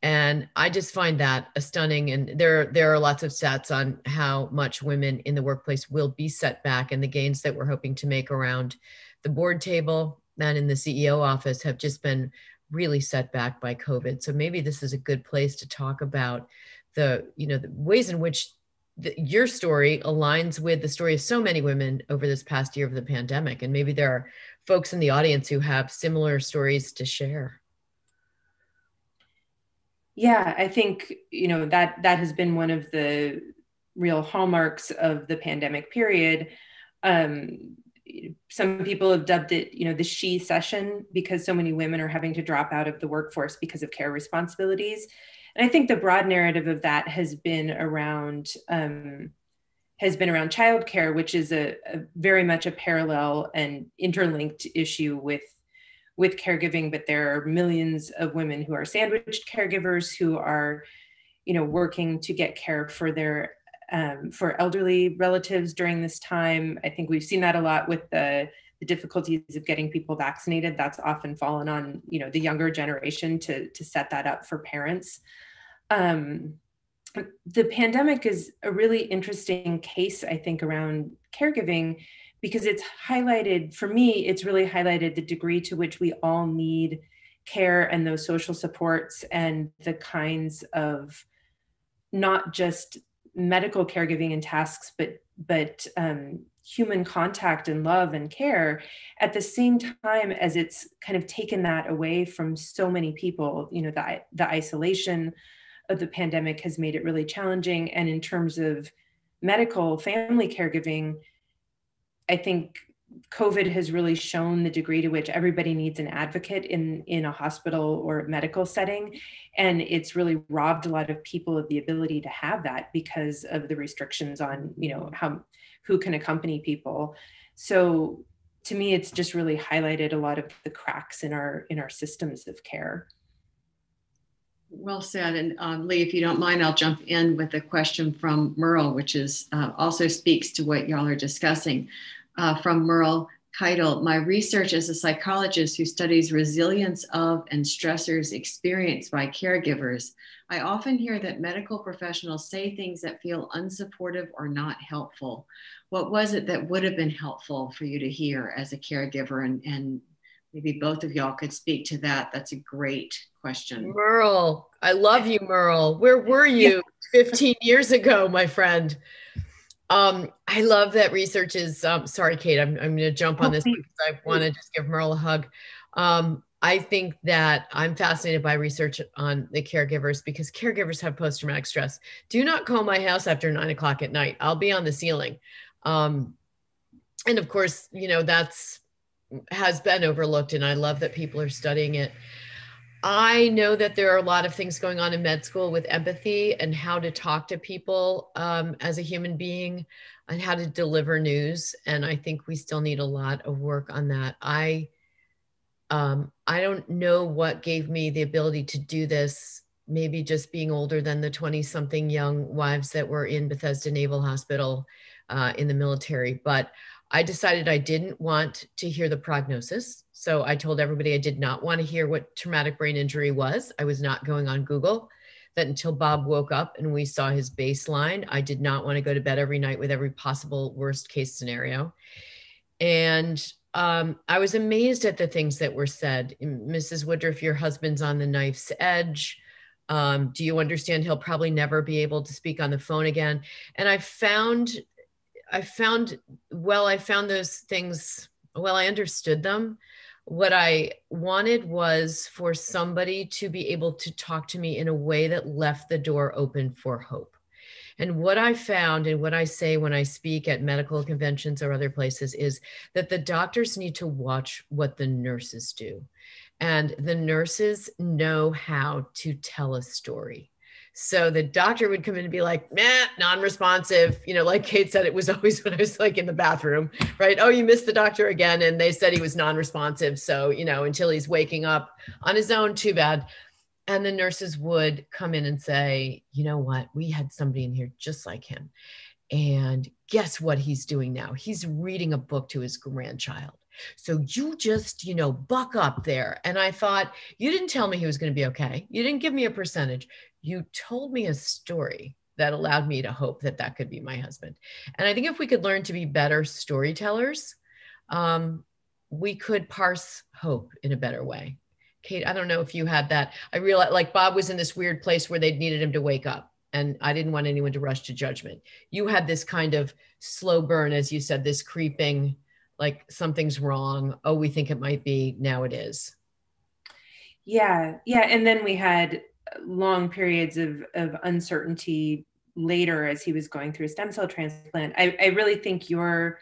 And I just find that a stunning, and there are lots of stats on how much women in the workplace will be set back, and the gains that we're hoping to make around the board table and in the CEO office have just been really set back by COVID. So maybe this is a good place to talk about the ways in which your story aligns with the story of so many women over this past year of the pandemic. And maybe there are folks in the audience who have similar stories to share. Yeah, I think, that has been one of the real hallmarks of the pandemic period. Some people have dubbed it, the she session, because so many women are having to drop out of the workforce because of care responsibilities. And I think the broad narrative of that has been around childcare, which is a very much a parallel and interlinked issue with caregiving. But there are millions of women who are sandwiched caregivers who are, working to get care for their for elderly relatives during this time. I think we've seen that a lot with the difficulties of getting people vaccinated. That's often fallen on, the younger generation to set that up for parents. The pandemic is a really interesting case, I think, around caregiving, because it's highlighted, for me, it's really highlighted the degree to which we all need care and those social supports and the kinds of not just medical caregiving and tasks, but human contact and love and care, at the same time as it's kind of taken that away from so many people. The isolation of the pandemic has made it really challenging. And in terms of medical family caregiving, I think COVID has really shown the degree to which everybody needs an advocate in a hospital or medical setting. And it's really robbed a lot of people of the ability to have that because of the restrictions on, who can accompany people. So to me, it's just really highlighted a lot of the cracks in our systems of care. Well said. And Lee, if you don't mind, I'll jump in with a question from Merle, which is also speaks to what y'all are discussing. From Merle Keitel: my research as a psychologist who studies resilience of and stressors experienced by caregivers, I often hear that medical professionals say things that feel unsupportive or not helpful. What was it that would have been helpful for you to hear as a caregiver? And maybe both of y'all could speak to that. That's a great question. Merle, I love you, Merle. Where were you 15 years ago, my friend? I love that research is, sorry, Kate, I'm going to jump on this because I want to just give Merle a hug. I think that I'm fascinated by research on the caregivers, because caregivers have post-traumatic stress. Do not call my house after 9 o'clock at night. I'll be on the ceiling. And of course, that's has been overlooked, and I love that people are studying it. I know that there are a lot of things going on in med school with empathy and how to talk to people as a human being and how to deliver news. And I think we still need a lot of work on that. I don't know what gave me the ability to do this, maybe just being older than the 20-something young wives that were in Bethesda Naval Hospital in the military. But I decided I didn't want to hear the prognosis. So I told everybody I did not want to hear what traumatic brain injury was. I was not going on Google. That until Bob woke up and we saw his baseline, I did not want to go to bed every night with every possible worst case scenario. And I was amazed at the things that were said. Mrs. Woodruff, your husband's on the knife's edge. Do you understand he'll probably never be able to speak on the phone again? And I found those things, I understood them. What I wanted was for somebody to be able to talk to me in a way that left the door open for hope. And what I found, and what I say when I speak at medical conventions or other places, is that the doctors need to watch what the nurses do. And the nurses know how to tell a story. So the doctor would come in and be like, non-responsive. Like Kate said, it was always when I was like in the bathroom, right? Oh, you missed the doctor again. And they said he was non-responsive. So, until he's waking up on his own, too bad. And the nurses would come in and say, you know what? We had somebody in here just like him. And guess what he's doing now? He's reading a book to his grandchild. So you just, buck up there. And I thought, you didn't tell me he was going to be okay. You didn't give me a percentage. You told me a story that allowed me to hope that that could be my husband. And I think if we could learn to be better storytellers, we could parse hope in a better way. Kate, I don't know if you had that. I realized like Bob was in this weird place where they needed him to wake up, and I didn't want anyone to rush to judgment. You had this kind of slow burn, as you said, this creeping, like something's wrong. Oh, we think it might be. Now it is. Yeah. And then we had long periods of uncertainty later as he was going through a stem cell transplant. I really think your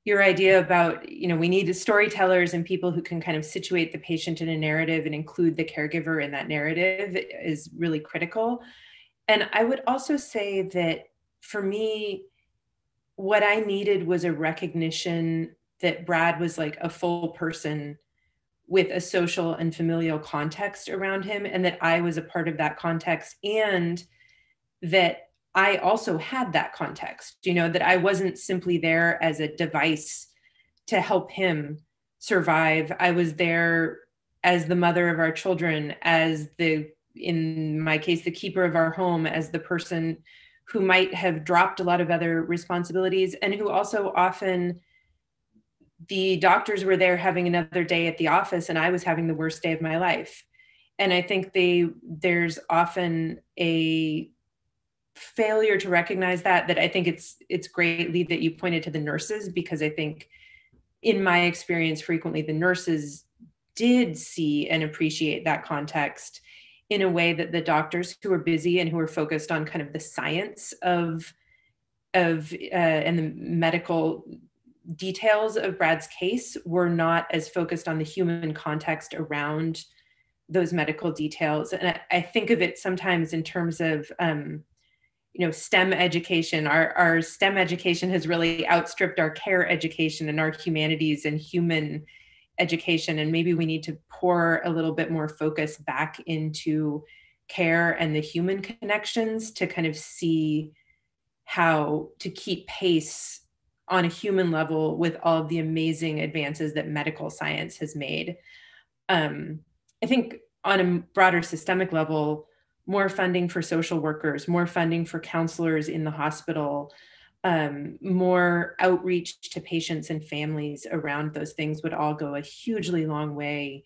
idea about, we need storytellers and people who can kind of situate the patient in a narrative and include the caregiver in that narrative is really critical. And I would also say that for me, what I needed was a recognition that Brad was like a full person with a social and familial context around him, and that I was a part of that context, and that I also had that context, that I wasn't simply there as a device to help him survive. I was there as the mother of our children, as in my case, the keeper of our home, as the person who might have dropped a lot of other responsibilities, and who also often, the doctors were there having another day at the office and I was having the worst day of my life. And I think there's often a failure to recognize that I think it's great, Lee, that you pointed to the nurses, because I think in my experience, frequently the nurses did see and appreciate that context in a way that the doctors who were busy and who were focused on kind of the science of and the medical details of Brad's case were not as focused on the human context around those medical details. And I think of it sometimes in terms of, STEM education. Our STEM education has really outstripped our care education and our humanities and human education. And maybe we need to pour a little bit more focus back into care and the human connections to kind of see how to keep pace on a human level with all of the amazing advances that medical science has made. I think on a broader systemic level, more funding for social workers, more funding for counselors in the hospital, more outreach to patients and families around those things would all go a hugely long way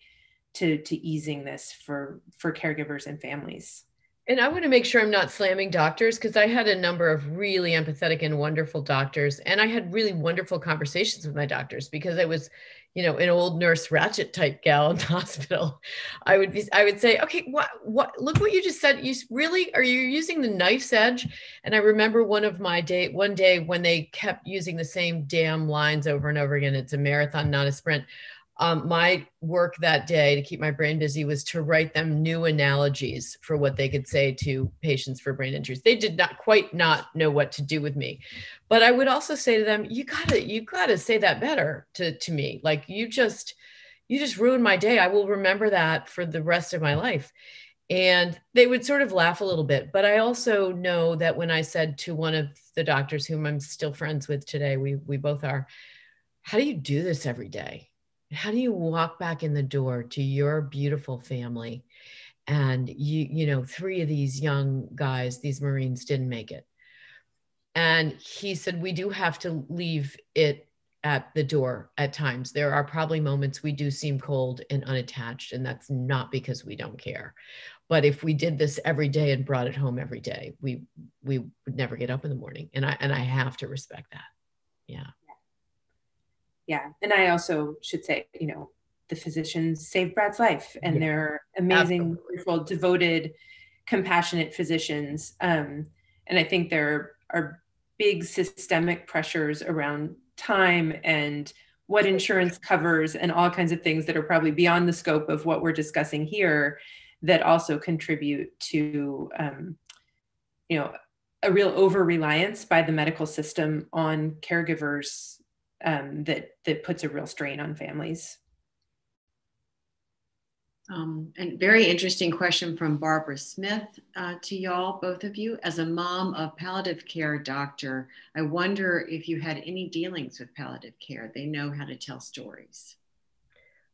to easing this for caregivers and families. And I want to make sure I'm not slamming doctors, because I had a number of really empathetic and wonderful doctors. And I had really wonderful conversations with my doctors, because I was, an old Nurse Ratched type gal in the hospital. I would say, okay, what, look what you just said. Are you using the knife's edge? And I remember one day when they kept using the same damn lines over and over again. It's a marathon, not a sprint. My work that day to keep my brain busy was to write them new analogies for what they could say to patients for brain injuries. They did not quite not know what to do with me, but I would also say to them, you gotta say that better to me. Like you just ruined my day. I will remember that for the rest of my life. And they would sort of laugh a little bit. But I also know that when I said to one of the doctors whom I'm still friends with today, we both are, how do you do this every day? How do you walk back in the door to your beautiful family? And you 3 of these young guys, these Marines, didn't make it. And he said, we do have to leave it at the door at times. There are probably moments we do seem cold and unattached, and that's not because we don't care. But if we did this every day and brought it home every day, we would never get up in the morning. And I have to respect that. Yeah. Yeah. And I also should say, the physicians saved Brad's life, and they're amazing, wonderful, devoted, compassionate physicians. And I think there are big systemic pressures around time and what insurance covers and all kinds of things that are probably beyond the scope of what we're discussing here that also contribute to, a real over-reliance by the medical system on caregivers that puts a real strain on families. And very interesting question from Barbara Smith to y'all, both of you. As a mom of palliative care doctor, I wonder if you had any dealings with palliative care. They know how to tell stories.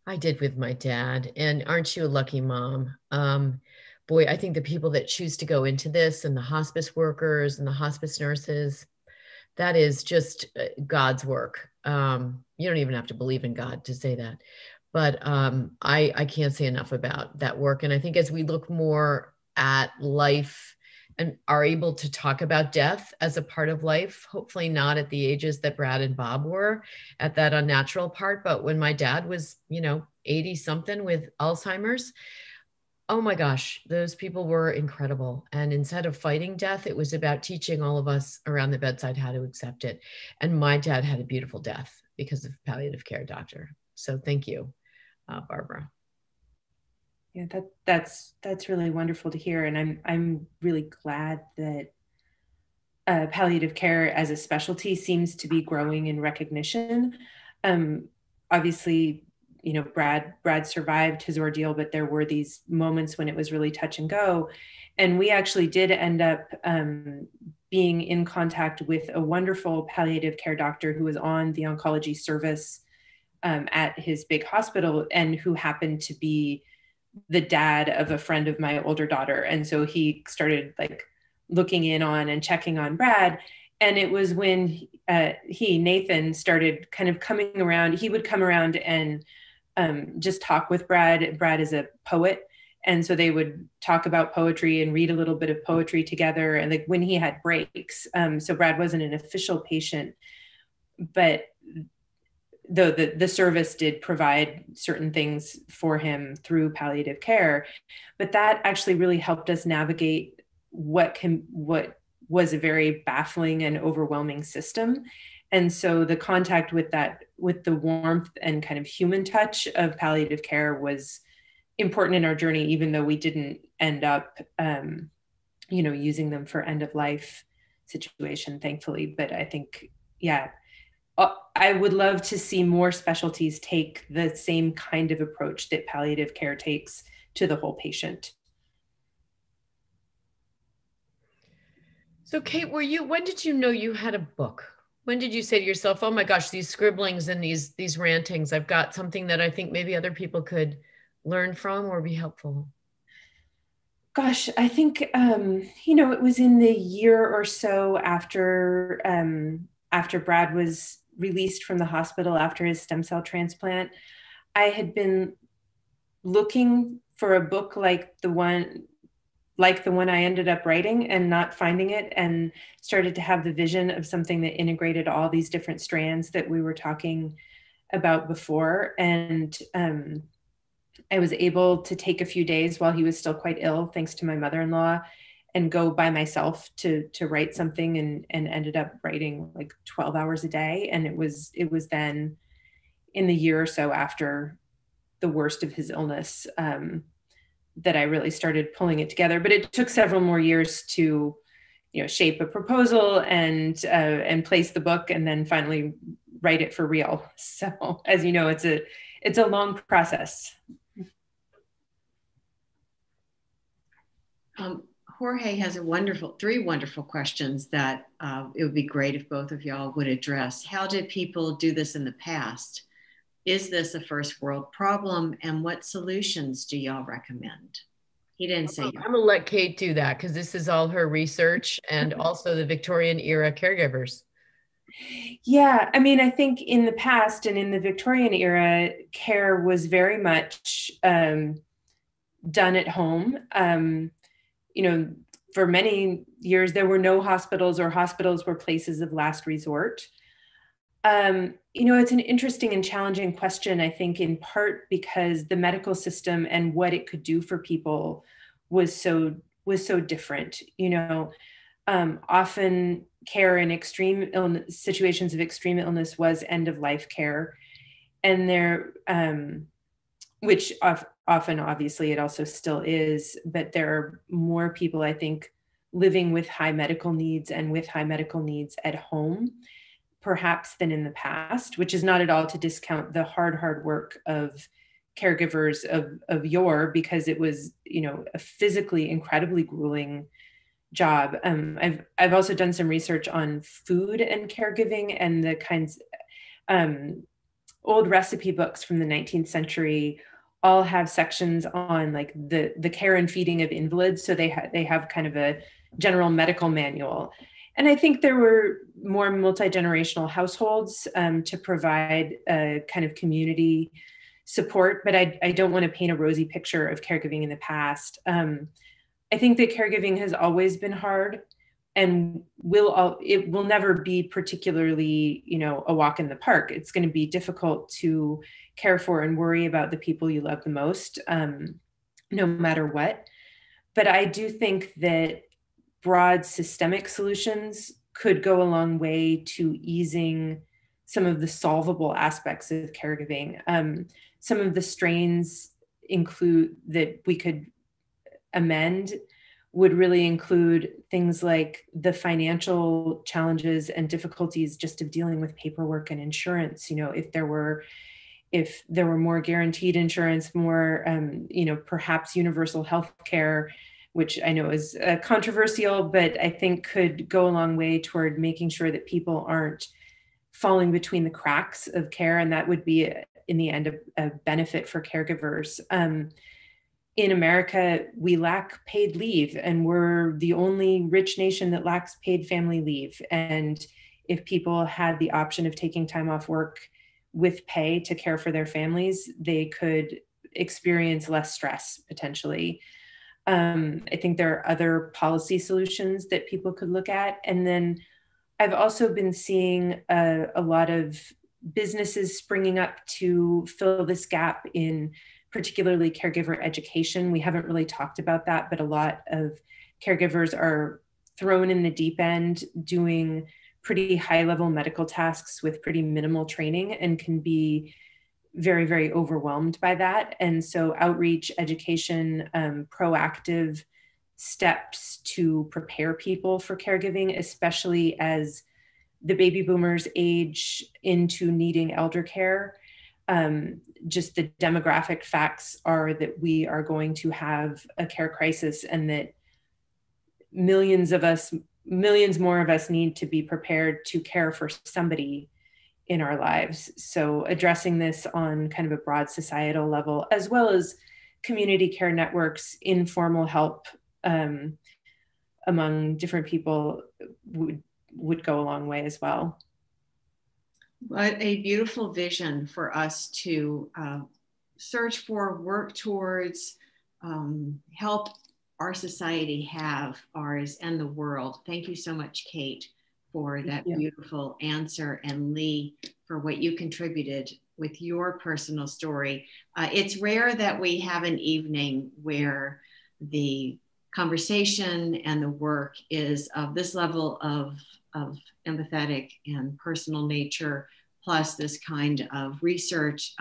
I did with my dad. And aren't you a lucky mom? Boy, I think the people that choose to go into this and the hospice workers and the hospice nurses, that is just God's work. You don't even have to believe in God to say that. But I can't say enough about that work. And I think as we look more at life and are able to talk about death as a part of life, hopefully not at the ages that Brad and Bob were at that unnatural part, but when my dad was, 80 something with Alzheimer's, oh my gosh, those people were incredible. And instead of fighting death, it was about teaching all of us around the bedside how to accept it. And my dad had a beautiful death because of palliative care doctor. So thank you. Barbara. Yeah, that's really wonderful to hear, and I'm really glad that palliative care as a specialty seems to be growing in recognition. Obviously, Brad survived his ordeal, but there were these moments when it was really touch and go, and we actually did end up being in contact with a wonderful palliative care doctor who was on the oncology service at his big hospital, and who happened to be the dad of a friend of my older daughter. And so he started looking in on and checking on Brad. And it was when Nathan, started kind of coming around. He would come around and just talk with Brad. Brad is a poet. And so they would talk about poetry and read a little bit of poetry together. And when he had breaks, so Brad wasn't an official patient, but though the service did provide certain things for him through palliative care, but that actually really helped us navigate what was a very baffling and overwhelming system. And so the contact with the warmth and kind of human touch of palliative care was important in our journey, even though we didn't end up, using them for end of life situation, thankfully. But I think, yeah, I would love to see more specialties take the same kind of approach that palliative care takes to the whole patient. So Kate, when did you know you had a book? When did you say to yourself, oh my gosh, these scribblings and these rantings, I've got something that I think maybe other people could learn from or be helpful? Gosh, I think, it was in the year or so after Brad was released from the hospital after his stem cell transplant. I had been looking for a book like the one I ended up writing and not finding it, and started to have the vision of something that integrated all these different strands that we were talking about before. And I was able to take a few days while he was still quite ill, thanks to my mother-in-law, and go by myself to write something, and ended up writing 12 hours a day. And it was then in the year or so after the worst of his illness that I really started pulling it together. But it took several more years to shape a proposal and place the book, and then finally write it for real. So as you know, it's a long process. Jorge has three wonderful questions that it would be great if both of y'all would address. How did people do this in the past? Is this a first world problem? And what solutions do y'all recommend? He didn't say. I'm going to let Kate do that because this is all her research and also the Victorian era caregivers. Yeah, I mean, I think in the past and in the Victorian era, care was very much done at home. For many years, there were no hospitals, or hospitals were places of last resort. It's an interesting and challenging question, I think, in part because the medical system and what it could do for people was so different. Often care in extreme illness, situations of extreme illness, was end of life care, and there, which often, obviously, it also still is, but there are more people, I think, living with high medical needs and with high medical needs at home, perhaps, than in the past, which is not at all to discount the hard work of caregivers of yore, because it was, you know, a physically incredibly grueling job. I've also done some research on food and caregiving, and the kinds, old recipe books from the 19th century all have sections on like the care and feeding of invalids. So they have kind of a general medical manual. And I think there were more multi-generational households to provide a kind of community support, but I don't want to paint a rosy picture of caregiving in the past. I think that caregiving has always been hard, and it will never be particularly, you know, a walk in the park. It's going to be difficult to care for and worry about the people you love the most, no matter what. But I do think that broad systemic solutions could go a long way to easing some of the solvable aspects of caregiving. Some of the strains that we could amend would really include things like the financial challenges and difficulties just of dealing with paperwork and insurance. You know, if there were more guaranteed insurance, more, you know, perhaps universal health care, which I know is controversial, but I think could go a long way toward making sure that people aren't falling between the cracks of care. And that would be, in the end, a benefit for caregivers. In America, we lack paid leave, and we're the only rich nation that lacks paid family leave. And if people had the option of taking time off work with pay to care for their families, they could experience less stress potentially. I think there are other policy solutions that people could look at. And then I've also been seeing a lot of businesses springing up to fill this gap in particularly caregiver education. We haven't really talked about that, but a lot of caregivers are thrown in the deep end doing pretty high-level medical tasks with pretty minimal training, and can be very, very overwhelmed by that. And so outreach, education, proactive steps to prepare people for caregiving, especially as the baby boomers age into needing elder care. Just the demographic facts are that we are going to have a care crisis, and that millions more of us need to be prepared to care for somebody in our lives. So addressing this on kind of a broad societal level, as well as community care networks, informal help among different people would go a long way as well. What a beautiful vision for us to search for, work towards, help our society have, ours and the world. Thank you so much, Kate, for that beautiful answer, and Lee, for what you contributed with your personal story. It's rare that we have an evening where the conversation and the work is of this level of empathetic and personal nature, plus this kind of research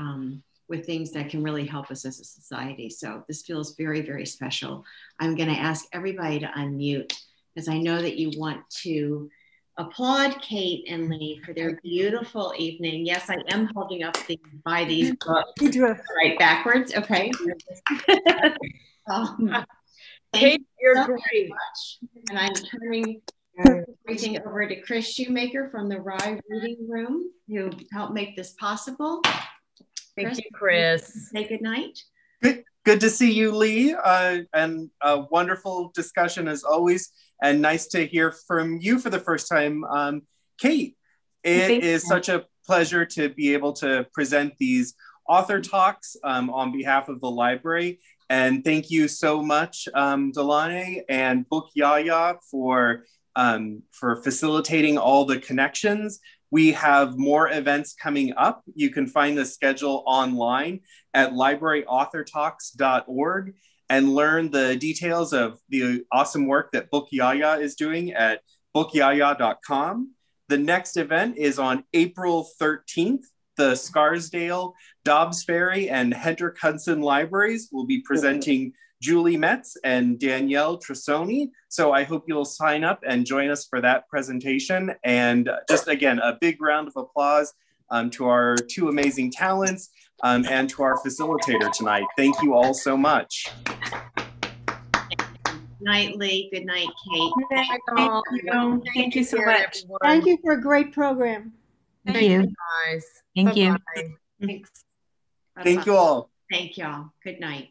with things that can really help us as a society. So this feels very, very special. I'm going to ask everybody to unmute, because I know that you want to applaud Kate and Lee for their beautiful evening. Yes, I am holding up these books right backwards. Okay. Kate, you're so great. much. And I'm turning everything over to Chris Shoemaker from the Rye Reading Room, who helped make this possible. Thank you, Chris. Say good night. Good to see you, Lee, and a wonderful discussion as always, and nice to hear from you for the first time, Kate. It is such a pleasure to be able to present these author talks on behalf of the library. And thank you so much, Delaney and Book Yaya, for facilitating all the connections. We have more events coming up. You can find the schedule online at libraryauthortalks.org and learn the details of the awesome work that Book Yaya is doing at bookyaya.com. The next event is on April 13th. The Scarsdale, Dobbs Ferry, and Hendrick Hudson Libraries will be presenting Julie Metz and Danielle Tresoni. So I hope you'll sign up and join us for that presentation. And just again, a big round of applause to our two amazing talents, and to our facilitator tonight. Thank you all so much. Good night, Lee. Good night, Kate. Thank you so much. Everyone. Thank you for a great program. Thank you, guys. Thank you. Bye-bye. Thanks. Thank you all. Thank y'all. Good night.